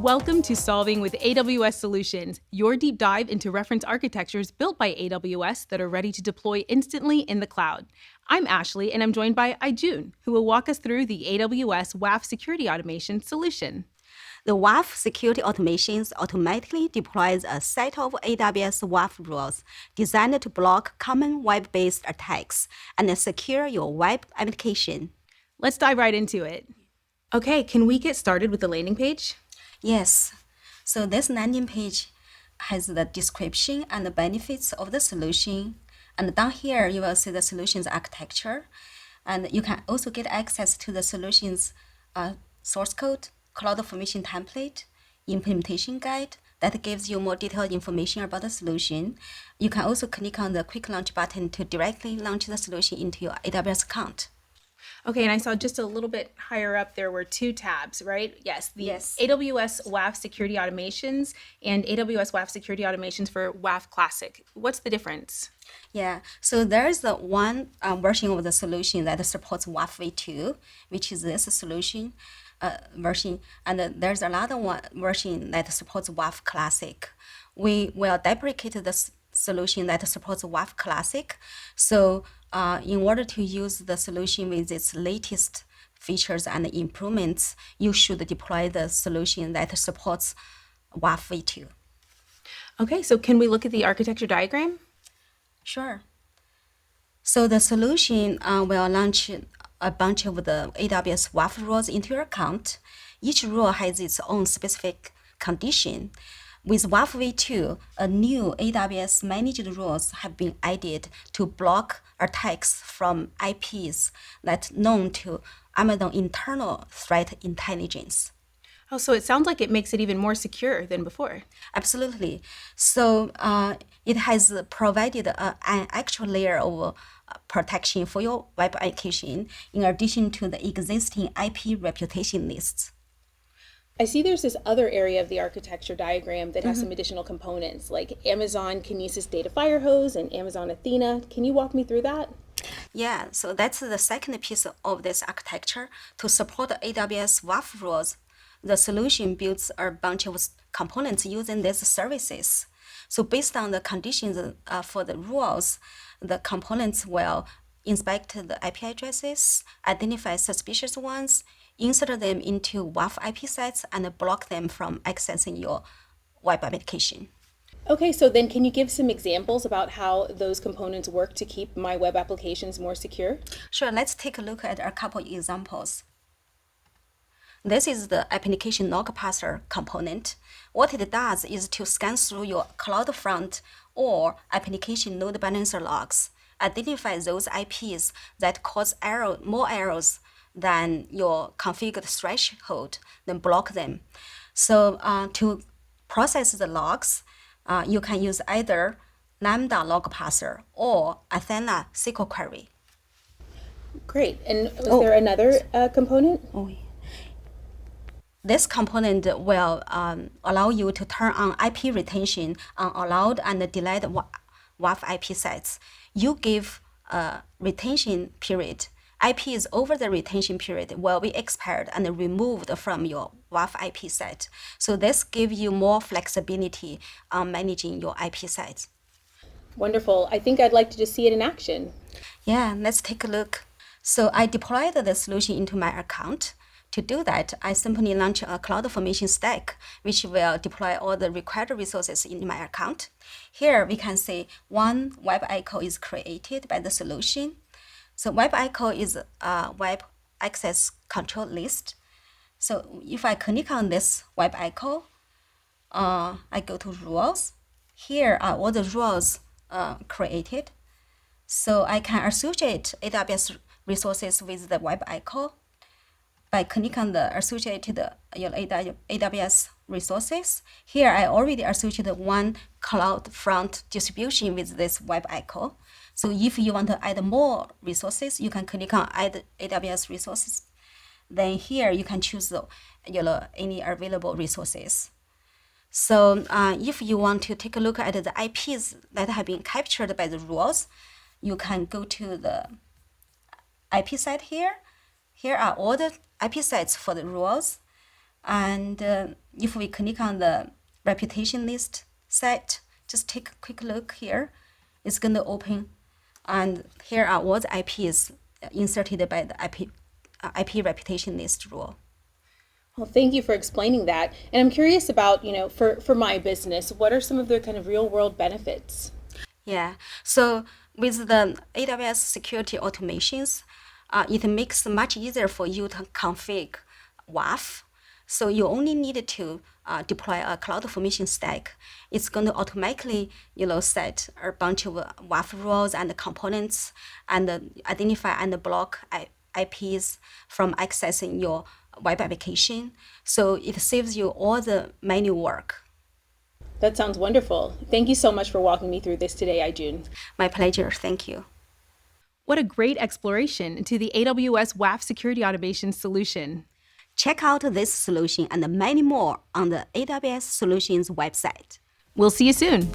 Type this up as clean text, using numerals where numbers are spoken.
Welcome to Solving with AWS Solutions, your deep dive into reference architectures built by AWS that are ready to deploy instantly in the cloud. I'm Ashley, and I'm joined by Ijun, who will walk us through the AWS WAF security automation solution. The WAF security automations automatically deploys a set of AWS WAF rules designed to block common web-based attacks and secure your web application. Let's dive right into it. Okay, can we get started with the landing page? Yes, so this landing page has the description and the benefits of the solution. And down here, you will see the solution's architecture. And you can also get access to the solution's source code, CloudFormation template, implementation guide that gives you more detailed information about the solution. You can also click on the quick launch button to directly launch the solution into your AWS account. Okay, and I saw just a little bit higher up there were two tabs, right? Yes, the Yes. AWS WAF Security Automations and AWS WAF Security Automations for WAF Classic. What's the difference? Yeah, so there's the one version of the solution that supports WAF v2, which is this solution version, and there's another one version that supports WAF Classic. We will deprecate the solution that supports WAF Classic. So in order to use the solution with its latest features and improvements, you should deploy the solution that supports WAF v2. Okay, so can we look at the architecture diagram? Sure. So the solution will launch a bunch of the AWS WAF rules into your account. Each rule has its own specific condition. With WAF v2, a new AWS managed rules have been added to block attacks from IPs that known to Amazon internal threat intelligence. Oh, so it sounds like it makes it even more secure than before. Absolutely. So it has provided an extra layer of protection for your web application in addition to the existing IP reputation lists. I see there's this other area of the architecture diagram that has some additional components like Amazon Kinesis Data Firehose and Amazon Athena. Can you walk me through that? Yeah, so that's the second piece of this architecture. To support AWS WAF rules, the solution builds a bunch of components using these services. So based on the conditions for the rules, the components will inspect the IP addresses, identify suspicious ones, insert them into WAF IP sets, and block them from accessing your web application. Okay, so then can you give some examples about how those components work to keep my web applications more secure? Sure, let's take a look at a couple examples. This is the application log parser component. What it does is to scan through your CloudFront or application load balancer logs, identify those IPs that cause more errors than your configured threshold, then block them. So to process the logs, you can use either Lambda log parser or Athena SQL query. Great. And was there another component? This component will allow you to turn on IP retention on allowed and delayed WAF IP sets. You give a retention period. IPs over the retention period will be expired and removed from your WAF IP set. So this gives you more flexibility on managing your IP sets. Wonderful. I think I'd like to just see it in action. Yeah, let's take a look. So I deployed the solution into my account. To do that, I simply launch a CloudFormation stack, which will deploy all the required resources in my account. Here we can see one web icon is created by the solution. So web icon is a web access control list. So if I click on this web icon, I go to rules. Here are all the rules created. So I can associate AWS resources with the web icon by clicking on the associated AWS resources. Here I already associated one CloudFront distribution with this web icon. So if you want to add more resources, you can click on add AWS resources. Then here you can choose any available resources. So if you want to take a look at the IPs that have been captured by the rules, you can go to the IP site here. Here are all the IP sites for the rules. And if we click on the reputation list set, just take a quick look here. It's going to open, and here are all the IPs inserted by the IP reputation list rule. Well, thank you for explaining that. And I'm curious about, for my business, what are some of the kind of real world benefits? Yeah, so with the AWS security automations, it makes it much easier for you to configure WAF. So you only need to deploy a CloudFormation stack. It's going to automatically, set a bunch of WAF rules and components and identify and block IPs from accessing your web application. So it saves you all the manual work. That sounds wonderful. Thank you so much for walking me through this today, Aijun. My pleasure. Thank you. What a great exploration into the AWS WAF security automation solution. Check out this solution and many more on the AWS Solutions website. We'll see you soon.